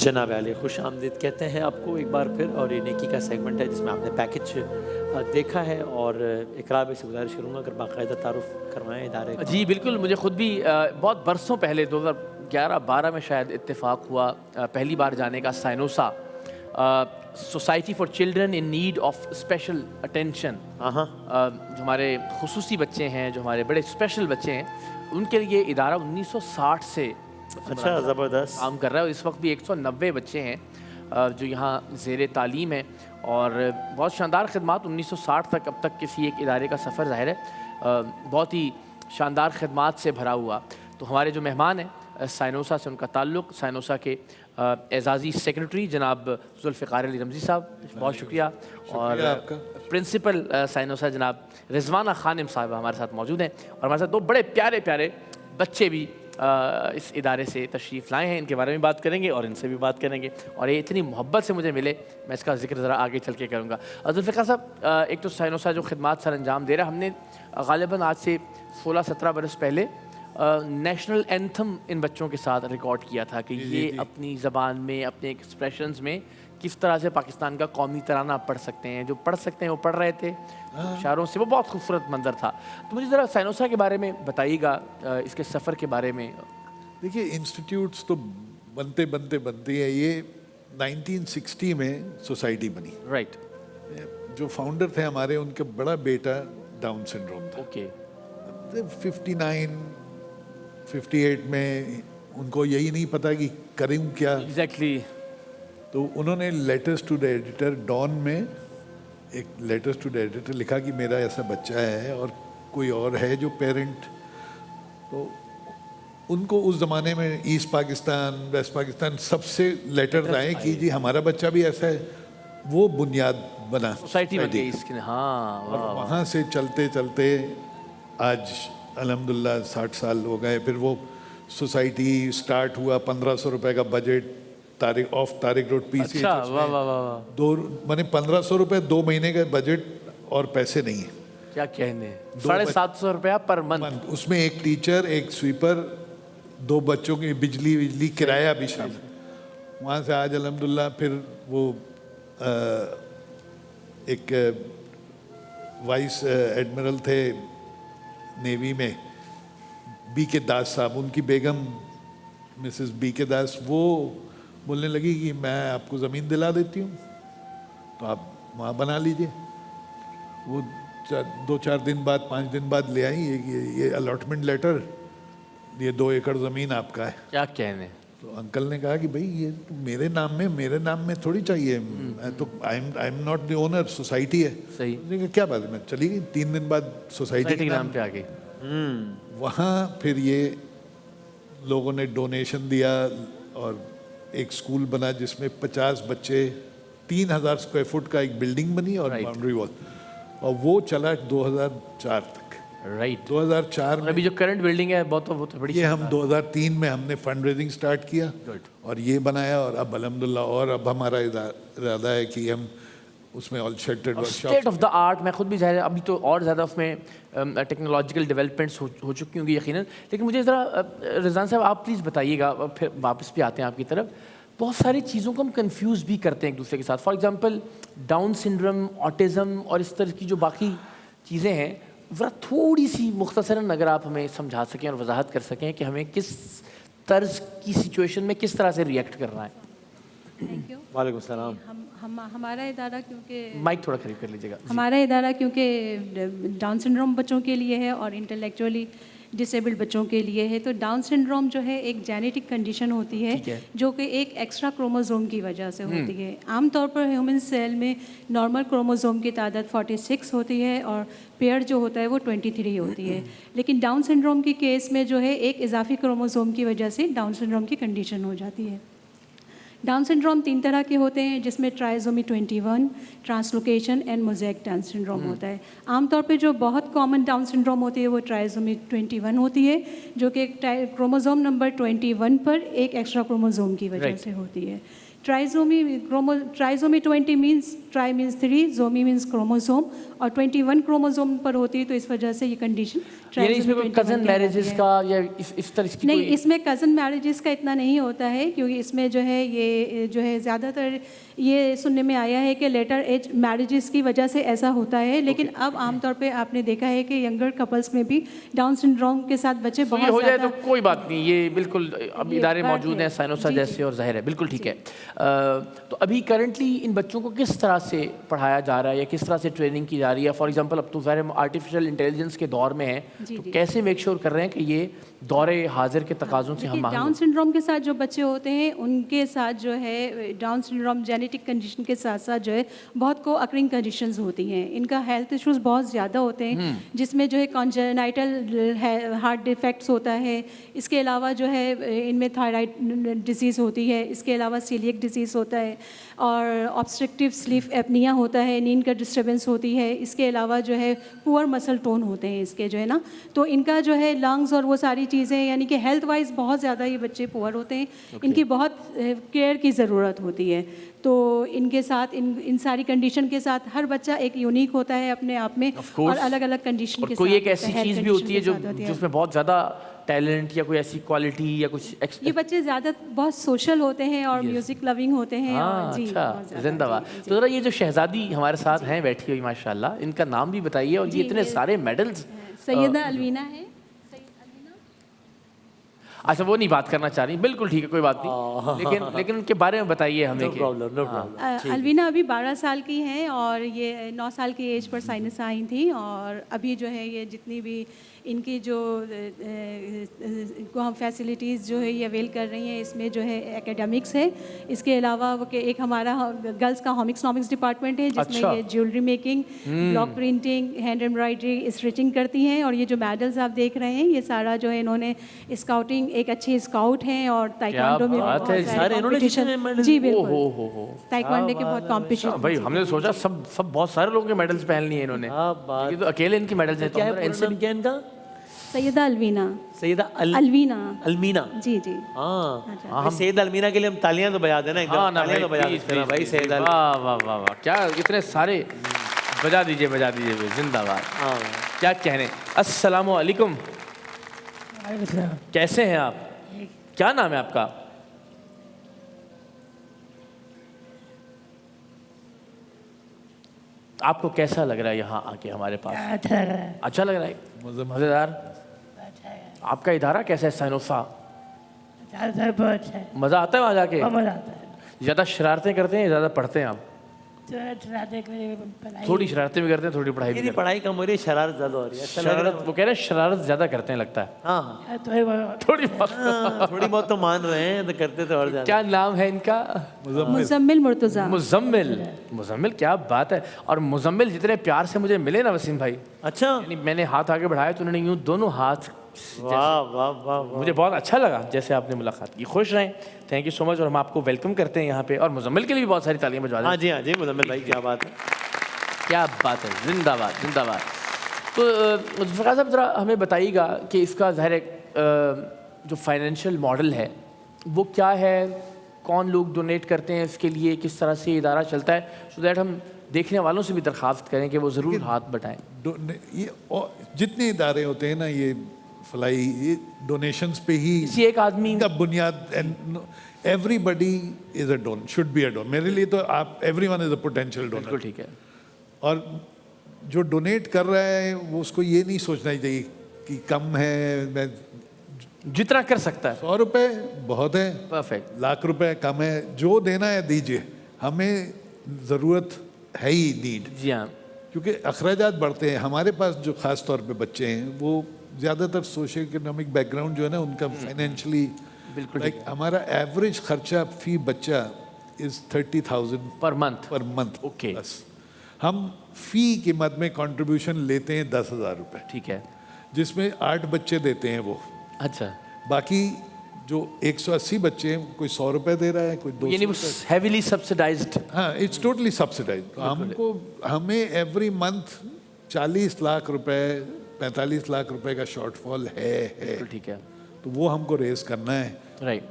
जनाब आली खुश आमदीद कहते हैं आपको एक बार फिर, और ये नेकी का सेगमेंट है जिसमें आपने पैकेज देखा है। और इकरा से गुजारिश करूँगा अगर बाकायदा तारुफ करवाएं इदारे का। जी बिल्कुल, मुझे ख़ुद भी बहुत बरसों पहले 2011-12 में शायद इत्तेफाक हुआ पहली बार जाने का साइनोसा, society for children in need of special attention. जो हमारे खुसूसी बच्चे हैं, जो हमारे बड़े स्पेशल बच्चे हैं, उनके लिए इदारा 1960 से अच्छा ज़बरदस्त काम कर रहा है। और इस वक्त भी 190 बच्चे हैं जो यहाँ ज़ेर तालीम है, और बहुत शानदार खिदमात 1960 तक अब तक किसी एक इदारे का सफ़र ज़ाहिर है बहुत ही शानदार खिदमात से भरा हुआ। तो हमारे जो मेहमान हैं साइनोसा से उनका ताल्लुक़, साइनोसा के एजाज़ी सेक्रेटरी जनाब जुल्फ़िकार अली रमज़ी साहब, बहुत शुक्रिया। और प्रिंसिपल साइनोसा जनाब रिजवाना खानिम साहब हमारे साथ मौजूद हैं, और हमारे साथ दो बड़े प्यारे प्यारे बच्चे भी इस इदारे से तशरीफ़ लाए हैं। इनके बारे में बात करेंगे और इनसे भी बात करेंगे, और ये इतनी मोहब्बत से मुझे मिले, मैं इसका जिक्र ज़रा आगे चल के करूँगा। जुल्फ़िकार साहब, एक तो साइनोसा जो खिदमात सर अंजाम दे रहा है, हमने ग़ालिबन आज से 16-17 बरस पहले नेशनल एंथम इन बच्चों के साथ रिकॉर्ड किया था कि ये अपनी ज़बान में, अपने एक्सप्रेशंस में किस तरह से पाकिस्तान का कौमी तराना पढ़ सकते हैं। जो पढ़ सकते हैं वो पढ़ रहे थे इशारों से, वो बहुत खूबसूरत मंजर था। तो मुझे ज़रा साइनोसा के बारे में बताइएगा, इसके सफ़र के बारे में। देखिए, इंस्टीट्यूट्स तो बनते बनते बनती है। ये 1960 में सोसाइटी बनी। राइट। जो फाउंडर थे हमारे, उनका बड़ा बेटा डाउन सिंड्रोम था। ओके। 58 में उनको यही नहीं पता कि करूँ क्या। एग्जैक्टली। तो उन्होंने letters to the editor, Dawn में एक लेटर्स टू द एडिटर लिखा कि मेरा ऐसा बच्चा है और कोई और है जो पेरेंट। तो उनको उस ज़माने में ईस्ट पाकिस्तान, वेस्ट पाकिस्तान सबसे लेटर्स आए कि जी हमारा बच्चा भी ऐसा है। वो बुनियाद बना सोसाइटी बन गई इसकी। हाँ, और वहाँ से चलते चलते आज अल्हम्दुलिल्लाह 60 साल हो गए। फिर वो सोसाइटी स्टार्ट हुआ, 1500 रुपए का बजट, तारिक रोड पीसी। अच्छा, वाह वाह वाह। दो माने 1500 रुपए 2 महीने का बजट, और पैसे नहीं है। क्या कहने, 750 रुपया पर मंथ। उसमें एक टीचर, एक स्वीपर, 2 बच्चों की बिजली किराया भी शामिल। वहाँ से आज अल्हम्दुलिल्लाह फिर वो एक वाइस एडमिरल थे नेवी में, BK दास साहब, उनकी बेगम मिसेस BK दास, वो बोलने लगी कि मैं आपको ज़मीन दिला देती हूँ, तो आप वहाँ बना लीजिए। वो 2-4 दिन बाद, 5 दिन बाद ले आई ये अलॉटमेंट लेटर, ये 2 एकड़ ज़मीन आपका है। क्या कहने। तो अंकल ने कहा कि भाई ये तो मेरे नाम में थोड़ी चाहिए। मैं तो I am not the owner, society है। सही। क्या बात है। मैं चली गई, 3 दिन बाद सोसाइटी के नाम पे आ गई। वहाँ फिर ये लोगों ने डोनेशन दिया और एक स्कूल बना जिसमें 50 बच्चे, 3000 स्क्वायर फुट का एक बिल्डिंग बनी और बाउंड्री वॉल, और वो चला 2004 तक। राइट। 2004 में अभी जो करंट बिल्डिंग है वो तो बड़ी। ये हम 2003 में हमने फंड रेजिंग स्टार्ट किया और ये बनाया, और अब अल्हम्दुलिल्लाह, और अब हमारा इरादा है कि हम उसमें all sheltered workshop, state of the art. मैं खुद भी जाहिर है अभी तो और ज़्यादा उसमें टेक्नोलॉजिकल डेवलपमेंट्स हो चुकी होंगी यकीनन। लेकिन मुझे ज़रा रिजवान साहब आप प्लीज़ बताइएगा, फिर वापस भी आते हैं आपकी तरफ। बहुत सारी चीज़ों को हम कंफ्यूज भी करते हैं एक दूसरे के साथ। For example down syndrome, autism और इस तरह की जो बाकी चीज़ें हैं, ज़रा थोड़ी सी मुख्तसरन अगर आप हमें समझा सकें और वजाहत कर सकें कि हमें किस तर्ज की सिचुएशन में किस तरह से रिएक्ट करना है। Thank you. वालेकुम सलाम। हमारा इदारा क्योंकि माइक थोड़ा करीब कर लीजिएगा। हमारा इदारा क्योंकि डाउन सिंड्रोम बच्चों के लिए है और इंटेलेक्चुअली डिसेबल्ड बच्चों के लिए है। तो डाउन सिंड्रोम जो है एक जेनेटिक कंडीशन होती है जो कि एक एक्स्ट्रा क्रोमोसोम की वजह से होती है। आमतौर पर ह्यूमन सेल में नॉर्मल क्रोमोसोम की तादाद 46 होती है और पेयर जो होता है वो 23 होती है। लेकिन डाउन सिंड्रोम की केस में जो है एक इजाफी क्रोमोसोम की वजह से डाउन सिंड्रोम की कंडीशन हो जाती है। डाउन सिंड्रोम 3 तरह के होते हैं, जिसमें trisomy 21, translocation and mosaic down syndrome होता है। आमतौर पे जो बहुत कॉमन डाउन सिंड्रोम होती है वो ट्राइसोमी 21 होती है, जो कि क्रोमोसोम नंबर 21 पर एक एक्स्ट्रा क्रोमोसोम की वजह से होती है। Trisomy 20 means try means 3, Zomi means chromosome, और 21 क्रोमोसोम पर होती है, तो इस वजह से ये कंडीशन यानी इसमें कोई कजन मैरिजेस का या इस तरह की नहीं, कोई... इसमें कज़न मैरिजेस का इतना नहीं होता है, क्योंकि इसमें जो है ये जो है ज़्यादातर ये सुनने में आया है कि लेटर एज मैरिजेस की वजह से ऐसा होता है, लेकिन अब आमतौर पे आपने देखा है कि यंगर कपल्स में भी डाउन सिंड्रोम के साथ बच्चे तो ये बहुत हो जाए तो ज़्यादा कोई बात नहीं, ये बिल्कुल अब ये इदारे बात मौजूद है। हैं साइनोसा जी, जैसे जी। और ज़ाहिर है, बिल्कुल ठीक है। तो अभी करंटली इन बच्चों को किस तरह से पढ़ाया जा रहा है या किस तरह से ट्रेनिंग की जा रही है? फॉर एग्जांपल अब तो ज़ाहिर है आर्टिफिशियल इंटेलिजेंस के दौर में है, जी, तो जी। कैसे मेक श्योर कर रहे हैं कि ये दौरे हाजिर के तकाज़ों से हम देखिए, मांग डाउन सिंड्रोम के साथ जो बच्चे होते हैं उनके साथ जो है डाउन सिंड्रोम जेनेटिक कंडीशन के साथ साथ जो है बहुत को अकरिंग कंडीशंस होती हैं। इनका हेल्थ इश्यूज बहुत ज़्यादा होते हैं, जिसमें जो है कॉन्जेनाइटल हार्ट डिफेक्ट्स होता है, इसके अलावा जो है इनमें थायराइड डिजीज़ होती है, इसके अलावा सीलिएक डिजीज़ होता है, और ऑब्स्ट्रक्टिव स्लीप एपनिया होता है, नींद का डिस्टर्बेंस होती है, इसके अलावा जो है पुअर मसल टोन होते हैं इसके जो है ना, तो इनका जो है लंग्स और वो सारी चीज़ें, यानी कि हेल्थ वाइज बहुत ज़्यादा ये बच्चे पुअर होते हैं। इनकी बहुत केयर की ज़रूरत होती है। तो इनके साथ इन सारी कंडीशन के साथ हर बच्चा एक यूनिक होता है अपने आप में, Of course। और अलग अलग कंडीशन और के कोई साथ एक ऐसी health चीज़ भी condition होती है के जो साथ होती है। जिसमें बहुत ज़्यादा टैलेंट या कोई ऐसी क्वालिटी या कुछ ये बच्चे ज़्यादा बहुत सोशल होते हैं और म्यूज़िक लविंग होते हैं। हाँ, और जी, अच्छा, बहुत ज़्यादा, जिंदाबाद। जी, जी। तो ज़रा ये जो शहजादी हमारे साथ हैं बैठी हुई माशाल्लाह, इनका नाम भी बताइए, और जी, ये इतने ये- सारे मेडल्स। सैयदा अलवीना है। अच्छा, वो नहीं बात करना चाह रही, बिल्कुल ठीक है, कोई बात नहीं, लेकिन उनके बारे में बताइए हमें नो कि प्रॉब्लम, नो प्रॉब्लम। अलवीना अभी 12 साल की हैं, और ये 9 साल की एज पर साइनस आई थी, और अभी जो है ये जितनी भी इनकी जो हम फैसिलिटीज़ जो है ये अवेल कर रही हैं, इसमें जो है एकेडमिक्स है, इसके अलावा वो कि एक हमारा गर्ल्स का हॉमिक्स डिपार्टमेंट है, जिसमें अच्छा। ये jewellery making, block printing, hand embroidery, stitching करती हैं, और ये जो मेडल्स आप देख रहे हैं ये सारा जो है इन्होंने स्काउटिंग, एक अच्छे स्काउट हैं, और ताइक्वांडो में भी बात बहुत है, सारे सारे इन्होंने जीते हैं competition- medal? जी ओ बिल्कुल, हो। ताइक्वांडो के बहुत अच्छा, कॉम्पिटिशन। भाई हमने सोचा सब बहुत सारे लोगों के मेडल्स पहन लिए इन्होंने, हाँ, बात- ये तो अकेले इनके मेडल्स हैं। क्या है तो पूरा नाम क्या है इनका? सैयदा अलवीना। सैयदा अलवीना। अलमीना। जी जी। हाँ, अच्छा। हम सैयदा अलमीना के लिए हम तालियां तो बजा देना एकदम, हाँ ना तालियां तो बजा प्लीज, देना भाई, प्लीज, सैयदा वाह वाह वाह वाह, क्या इतने सारे, बजा दीजिए भाई, जिंदाबाद। हाँ, क्या कहने। अस्सलामु अलैकुम, कैसे हैं आप? क्या नाम है आपका? आपको कैसा लग रहा है यहाँ आके हमारे पास? अच्छा लग रहा है। अच्छा लग रहा है, मज़ेदार। आपका इदारा कैसा है साइनोफा? ज़्यादातर बहुत अच्छा है, मज़ा आता है वहाँ जाके? बहुत मज़ा आता है। ज़्यादा शरारतें करते हैं या ज़्यादा पढ़ते हैं आप? चलाते थोड़ी शरारतें भी करते हैं, थोड़ी पढ़ाई भी मेरी करते पढ़ाई कम हो रही है, शरारत ज़्यादा हो रही है। हैं। अच्छा लग रहा शरारत, वो कह रहे हैं शरारत ज़्यादा करते हैं लगता है। हाँ हाँ, तो बहुत थोड़ी बहुत। हाँ, थोड़ी बहुत तो मान रहे हैं, तो करते तो और ज़्यादा। क्या नाम है इनका? मुजम्मिल मुर्तज़ा। मुजम्मिल, क्या बात है। और मुजम्मिल जितने प्यार से मुझे मिले ना वसीम भाई, अच्छा, यानी मैंने हाथ आगे बढ़ाया तो उन्होंने यूं दोनों हाथ, वाह वाह वाह वाह। मुझे बहुत अच्छा लगा जैसे आपने मुलाकात की। खुश रहें, थैंक यू सो मच, और हम आपको वेलकम करते हैं यहाँ पे, और मुजम्मिल के लिए भी बहुत सारी तालियां बजवा दें। हाँ जी, हाँ जी, मुजम्मिल भाई क्या बात है। क्या बात है, जिंदाबाद जिंदाबाद। तो फ़राज साहब ज़रा हमें बताइएगा कि इसका ज़ाहिर है जो फाइनेंशियल मॉडल है वो क्या है, कौन लोग डोनेट करते हैं इसके लिए, किस तरह से इदारा चलता है, सो दैट हम देखने वालों से भी दरख्वास्त करें कि वो ज़रूर हाथ बटाएं। ये जितने इदारे होते हैं ना, ये फलाई, ये डोनेशंस पे ही किसी एक आदमी का बुनियाद, everybody is a don, should be a don. मेरे लिए तो आप, एवरीवन इज अ पोटेंशियल बिल्कुल डोनर। ठीक है। और जो डोनेट कर रहा है वो उसको ये नहीं सोचना चाहिए कि कम है, मैं जितना कर सकता है। 100 रुपए बहुत है, परफेक्ट। लाख रुपए कम है, जो देना है दीजिए, हमें ज़रूरत है ही, नीड। जी हाँ, क्योंकि अखराजात बढ़ते हैं। हमारे पास जो ख़ास तौर पे बच्चे हैं वो ज़्यादातर सोशल इकोनॉमिक बैकग्राउंड जो है ना उनका फाइनेंशियली, बिल्कुल लाइक हमारा एवरेज खर्चा फी बच्चा is 30,000 per month. Per month. Okay। बस हम फ़ी की मद में कंट्रीब्यूशन लेते हैं 10,000 रुपये, ठीक है। जिसमें 8 बच्चे देते हैं वो। अच्छा, बाकी जो 180 बच्चे हैं, कोई 100 रुपये दे रहा है, कोई 200 यानी वो हेवीली सब्सिडाइज्ड। हाँ, इट्स टोटली सब्सिडाइज। हमको, हमें एवरी मंथ 40 लाख रुपए, 45 लाख रुपए का शॉर्टफॉल है। ठीक है, तो वो हमको रेस करना है। राइट।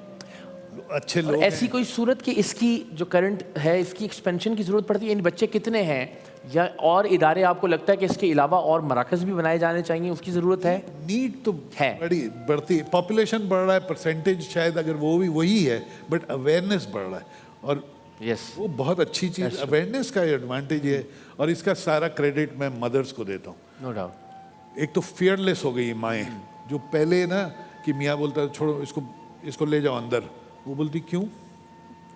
अच्छे और लोग ऐसी हैं। कोई सूरत कि इसकी जो करंट है इसकी एक्सपेंशन की ज़रूरत पड़ती है, इन बच्चे कितने हैं या और इदारे आपको लगता है कि इसके अलावा और मराकज़ भी बनाए जाने चाहिए, उसकी ज़रूरत है? नीड तो है। बढ़ती, पॉपुलेशन बढ़ रहा है, परसेंटेज शायद अगर वो भी वही है, बट अवेयरनेस बढ़ रहा है, और यस वो बहुत अच्छी चीज़, अवेयरनेस का एडवांटेज है। और इसका सारा क्रेडिट मैं मदर्स को देता हूँ। No doubt. एक तो फियरलेस हो गई माएँ, जो पहले ना कि मियाँ बोलता छोड़ो इसको ले जाओ अंदर, वो बोलती क्यों,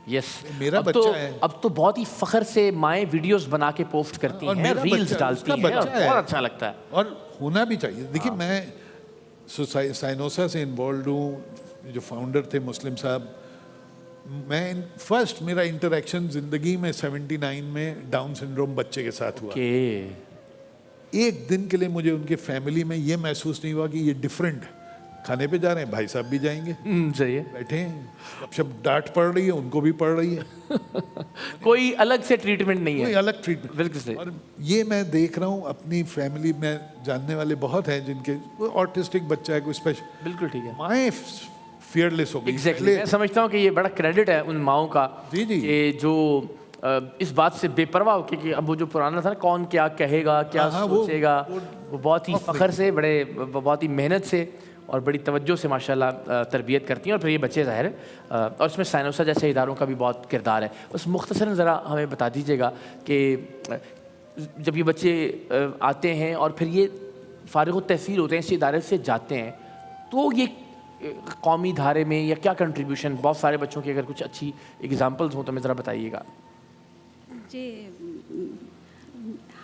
यस मेरा अब बच्चा तो, है। अब तो बहुत ही फखर से माएँ वीडियोस बना के पोस्ट करती और हैं, मेरा रील्स बच्चा, डालती उसका हैं, और बच्चा है। बहुत अच्छा लगता है। और होना भी चाहिए। देखिए मैं साइनोसा से इन्वॉल्व हूँ, जो फाउंडर थे मुस्लिम साहब। मैं फर्स्ट मेरा इंटरेक्शन जिंदगी में 79 में डाउन सिंड्रोम बच्चे के साथ हुआ। एक दिन के लिए मुझे उनके फैमिली में ये महसूस नहीं हुआ कि ये डिफरेंट है। खाने पे जा रहे हैं, भाई साहब भी जाएंगे, सही है। बैठे हैं, अब डांट पड़ रही है, उनको भी पड़ रही है, कोई अलग से ट्रीटमेंट नहीं कोई है। अलग ट्रीटमेंट। बिल्कुल सही। और ये मैं देख रहा हूँ अपनी फैमिली में, जानने वाले बहुत हैं जिनके कोई ऑटिस्टिक बच्चा है, कोई स्पेशल, बिल्कुल ठीक है। माएँ फियरलेस हो गई। एग्जैक्टली मैं समझता हूँ कि ये बड़ा क्रेडिट है उन माओं का जी, जी। कि जो इस बात से बेपरवाह हो कि अब वो जो पुराना था ना, कौन क्या कहेगा, क्या हाँ, वो सोचेगा, वो बहुत ही फखर से, बहुत ही मेहनत से और बड़ी तवज्जो से माशाल्लाह तरबियत करती हैं। और फिर ये बच्चे ज़ाहिर है, और इसमें साइनोसा जैसे इदारों का भी बहुत किरदार है। बस मुख्तसरन ज़रा हमें बता दीजिएगा कि जब ये बच्चे आते हैं और फिर ये फारिग तहसील होते हैं, इस इदारे से जाते हैं, तो ये कौमी धारे में या क्या कंट्रीब्यूशन, बहुत सारे बच्चों की अगर कुछ अच्छी एग्जांपल्स हों तो हमें ज़रा बताइएगा। जी,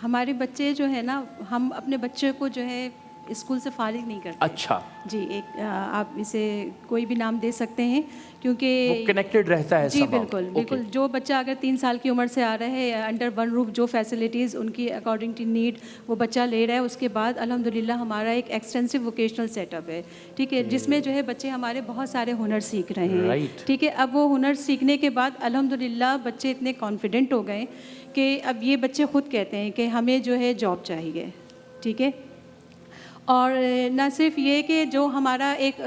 हमारे बच्चे जो है ना, हम अपने बच्चे को जो है स्कूल से फारिग नहीं करते। अच्छा जी, एक आप इसे कोई भी नाम दे सकते हैं, क्योंकि वो कनेक्टेड रहता है जी somehow. बिल्कुल Okay. बिल्कुल। जो बच्चा अगर 3 साल की उम्र से आ रहा है, अंडर वन रूफ जो फैसिलिटीज़ उनकी अकॉर्डिंग टू नीड वो बच्चा ले रहा है, उसके बाद अल्हम्दुलिल्लाह हमारा एक एक्सटेंसिव वोकेशनल सेटअप है, ठीक है, जिसमें जो है बच्चे हमारे बहुत सारे हुनर सीख रहे हैं। Right. ठीक है, अब वो हुनर सीखने के बाद अल्हम्दुलिल्लाह बच्चे इतने कॉन्फिडेंट हो गए कि अब ये बच्चे खुद कहते हैं कि हमें जो है जॉब चाहिए। ठीक है, और न सिर्फ ये कि जो हमारा एक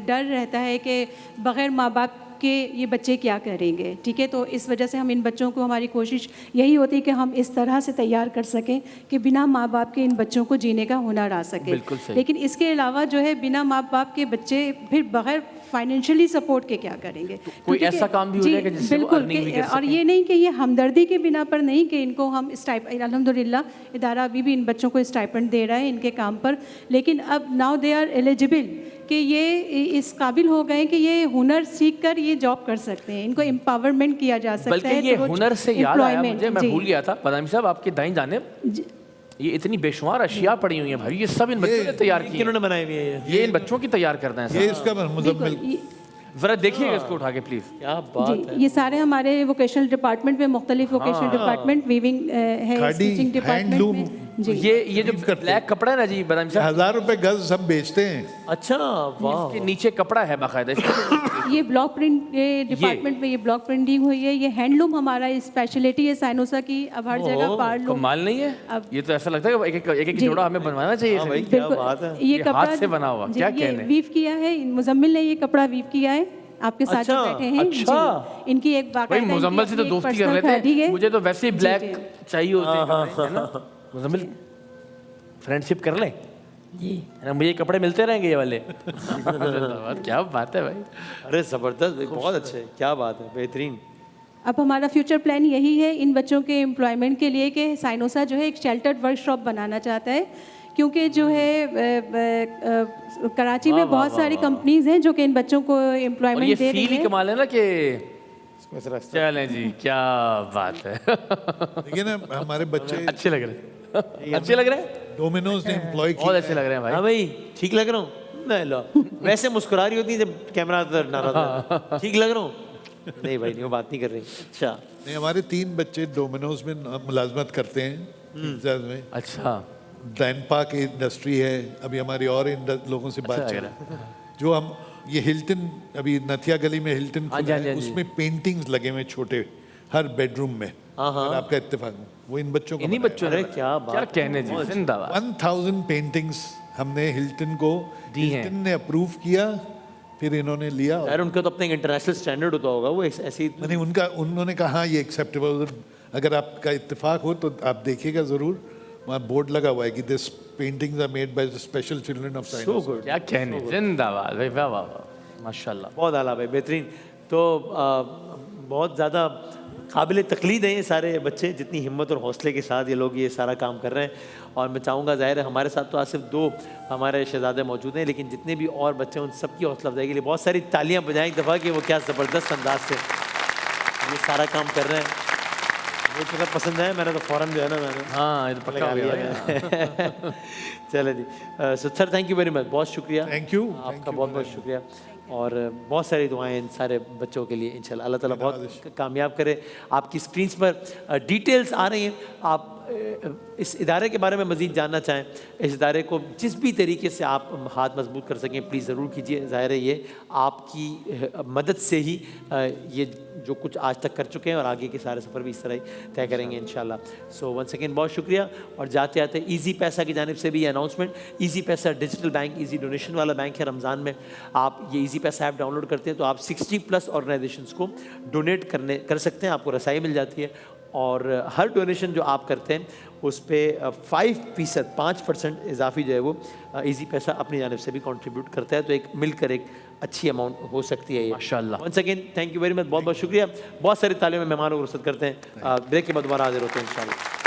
डर रहता है कि बग़ैर माँ बाप के ये बच्चे क्या करेंगे, ठीक है, तो इस वजह से हम इन बच्चों को, हमारी कोशिश यही होती है कि हम इस तरह से तैयार कर सकें कि बिना माँ बाप के इन बच्चों को जीने का हुनर आ सके। बिल्कुल सही। लेकिन इसके अलावा जो है बिना माँ बाप के बच्चे फिर बग़ैर फाइनेंशियली सपोर्ट के क्या करेंगे। कोई क्योंकि ऐसा काम भी हो जी, जाए कि जिससे वो बिल्कुल अर्निंग भी कर और सकें। ये नहीं कि ये हमदर्दी के बिना पर नहीं कि इनको हम अल्हम्दुलिल्लाह इदारा अभी भी इन बच्चों को स्टाइपेंड दे रहा है इनके काम पर, लेकिन अब नाउ दे आर एलिजिबल कि ये इस काबिल हो गए कि ये हुनर सीख कर ये जॉब कर सकते हैं, इनको एम्पावरमेंट किया जा सकता बल्कि है। ये through हुनर से याद आया employment, मुझे, मैं जी। भूल गया था, बदामी साहब आपके दाईं जानिब ये इतनी बेशुमार अशिया पड़ी हुई हैं भाई, ये सब इन बच्चों ने तैयार की हैं। किन्होंने बनाए हुए हैं ये इन बच्चों की तैयार करते हैं ये सब। इसका मुजम्मिल बिल्कुल, जरा देखिएगा इसको उठा के प्लीज। क्या बात जी, है। ये सारे हमारे वोकेशनल डिपार्टमेंट में मुख्तलिफ वोकेशनल डिपार्टमेंट, वीविंग है, खादी, स्टिचिंग डिपार्टमेंट हैंडलूम, में। जी, ये जो ब्लैक कपड़ा है ना जी बदामी साहब, 1000 रुपए गज सब बेचते हैं। अच्छा वाह, इसके नीचे कपड़ा है बाकायदा। ये ब्लॉक प्रिंट डिपार्टमेंट में ये ब्लॉक प्रिंटिंग हुई है। ये हैंडलूम हमारा स्पेशलिटी है साइनोसा की, अब हर जगह पार लो। कमाल नहीं है? अब- ये तो ऐसा लगता है कि एक जी। जोड़ा हमें बनवाना चाहिए हाँ इसे। भाई क्या बात है। ये हाथ से बना हुआ, जी, क्या ये कहने। वीव किया है, मुजम्मिल ने ये कपड़ा वीव किया है, आपके साथ जो अच्छा, बैठे हैं। अच्छा। जी, इनकी एक भाई बाकायदा मुजम्मिल से तो इनकी एक दोस्ती कर personal लेते खादी हैं, है। मुझे तो वैसे ही जी, ब्लैक जी। चाहिए होते हैं, है ना? मुजम्मिल फ्रेंडशिप कर लें जी है ना, मुझे कपड़े मिलते रहेंगे ये वाले। क्या बात है भाई। अरे ज़बरदस्त, बहुत अच्छे, क्या बात है, बेहतरीन। अब हमारा फ्यूचर प्लान यही है इन बच्चों के एम्प्लॉयमेंट के लिए कि साइनोसा जो है एक शेल्टर्ड वर्कशॉप बनाना चाहता है, क्योंकि जो है कराची में बहुत सारी कंपनीज हैं जो कि इन बच्चों को और ये एम्प्लॉयमेंट दे फील रही ही हैं। कमाल है ना कि चलें जी, क्या बात है। देखिए ना हमारे बच्चे अच्छे लग रहे हैं, अच्छे लग रहे हैं, डोमिनोज ने एम्प्लॉय बहुत किया अच्छे लग रहे हैं हाँ भाई। भाई ठीक लग रहा हूँ नहीं लो, वैसे मुस्कुरा रही होती है जब कैमरा नाराज है। ठीक लग रहा हूँ नहीं भाई, नहीं वो बात नहीं कर रही। अच्छा नहीं, हमारे 3 बच्चे डोमिनोज में मुलाजमत करते हैं, पिज़्ज़ा में। अच्छा डैनपा की इंडस्ट्री है, अभी हमारी और लोगों से बात अच्छा चल लग रही है। जो हम ये हिल्टन, अभी नथिया गली में हिल्टन हाँ जी, खुला हाँ जी, है, हाँ जी। उसमें पेंटिंग्स लगे हुए छोटे हर बेडरूम में। अगर आपका इत्तेफाक हो, वो इन बच्चों को इन्हीं बनाया। बच्चों ने, अरे क्या बात क्या है। कहने जी, जिंदाबाद। 1000 पेंटिंग्स हमने हिल्टन को, दी हैं। हिल्टन ने अप्रूव किया फिर इन्होंने लिया यार उनका तो अपना एक इंटरनेशनल स्टैंडर्ड होता होगा, वो ऐसी नहीं उन्होंने कहा ये एक्सेप्टेबल, अगर आपका इत्तेफाक हो तो आप देखिएगा ज़रूर, वहाँ बोर्ड लगा हुआ है कि this paintings are made by special children of so science. Good, क्या कहने, जिंदाबाद भाई, वाह वाह वाह, माशाल्लाह। बहुत आला भाई, बेहतरीन। तो बहुत ज़्यादा काबिल तकलीद हैं ये सारे बच्चे, जितनी हिम्मत और हौसले के साथ ये लोग ये सारा काम कर रहे हैं। और मैं चाहूँगा, ज़ाहिर है हमारे साथ तो आज सिर्फ 2 हमारे शहजादे मौजूद हैं, लेकिन जितने भी और बच्चे हैं उन सबकी हौसला अफजाई के लिए बहुत सारी तालियां बजाएं एक दफ़ा कि वो क्या ज़बरदस्त अंदाज से ये सारा काम कर रहे हैं। मुझे तो पसंद है, मैंने तो फ़ौरन जो है ना मैंने हाँ ये तो पक्का हो गया। चले जी। So sir thank you very much, बहुत शुक्रिया। थैंक यू, आपका बहुत बहुत शुक्रिया, और बहुत सारी दुआएं इन सारे बच्चों के लिए। इंशाल्लाह अल्लाह ताला बहुत कामयाब करे। आपकी स्क्रीन्स पर डिटेल्स आ रही हैं, आप इस इदारे के बारे में मज़ीद जानना चाहें, इस इदारे को जिस भी तरीके से आप हाथ मजबूत कर सकें प्लीज़ ज़रूर कीजिए। ज़ाहिर है ये आपकी मदद से ही ये जो कुछ आज तक कर चुके हैं और आगे के सारे सफ़र भी इस तरह ही तय करेंगे इंशाल्लाह। सो वन सेकेंड बहुत शुक्रिया। और जाते आते ईजी पैसा की जानिब से भी ये अनाउंसमेंट, ईजी पैसा डिजिटल बैंक, ईजी डोनेशन वाला बैंक है। रमज़ान में आप ये ईजी पैसा ऐप डाउनलोड करते हैं तो आप 60+ ऑर्गेनाइजेशंस को डोनेट कर सकते हैं, आपको रसाई मिल जाती है। और हर डोनेशन जो आप करते हैं उस पर 5% इजाफी जो है वो ईजी पैसा अपनी जानिब से भी कंट्रीब्यूट करता है, तो एक मिलकर एक अच्छी अमाउंट हो सकती है ये माशाल्लाह। Once again thank you very much, बहुत बहुत शुक्रिया। बहुत सारी तालियों में मेहमानों को रुखसत करते हैं, ब्रेक के बाद दोबारा हाजिर होते हैं इंशाल्लाह।